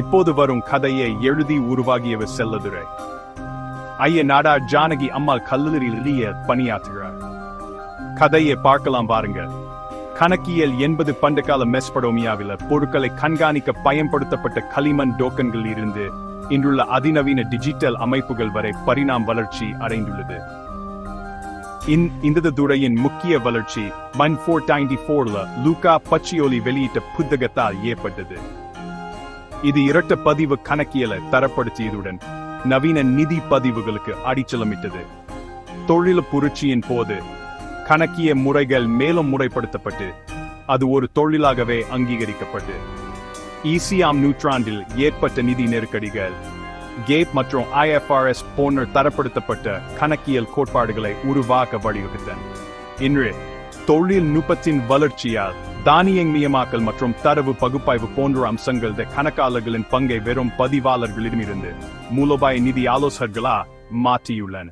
இப்போது வரும் கதையை எழுதி உருவாகியவர் செல்லதுரை. ஐய நாடா ஜானகி அம்மாள் கல்லூரியிலேயே பணியாற்றுகிறார். கதையை பார்க்கலாம் பாருங்க. கணக்கியல் என்பது பண்டகால மெஸ்படோமியாவில் பொருட்களை கண்காணிக்க பயன்படுத்தப்பட்ட களிமண் டோக்கன்கள் இருந்து இன்றுள்ள அதிநவீன டிஜிட்டல் அமைப்புகள் வரை பரிணாம வளர்ச்சி அடைந்துள்ளது. இந்த துறையின் முக்கிய வளர்ச்சி 494 லூகா பச்சியோலி வெளியிட்ட புத்தகத்தால் ஏற்பட்டது. இது இரட்ட பதிவு கணக்கியலை தரப்படுத்தியதுடன் நவீன நிதி பதிவுகளுக்கு அடிச்சலமிட்டது. தொழில் புரட்சியின் போது கணக்கிய முறைகள் மேலும் முறைப்படுத்தப்பட்டு அது ஒரு தொழிலாகவே அங்கீகரிக்கப்பட்டு 20ஆம் நூற்றாண்டில் ஏற்பட்ட நிதி நெருக்கடிகள் கேப் மற்றும் IFRS போன்ற தரப்படுத்தப்பட்ட கணக்கியல் கோட்பாடுகளை உருவாக்க வழிவகுத்தன. இன்று தொழில்நுட்பத்தின் வளர்ச்சியால் தானியங்கியமாக்கல் மற்றும் தரவு பகுப்பாய்வு போன்ற அம்சங்கள் கணக்காளர்களின் பங்கை வெறும் பதிவாளர்களிடமிருந்து மூலோபாய நிதி ஆலோசகர்களா மாற்றியுள்ளன.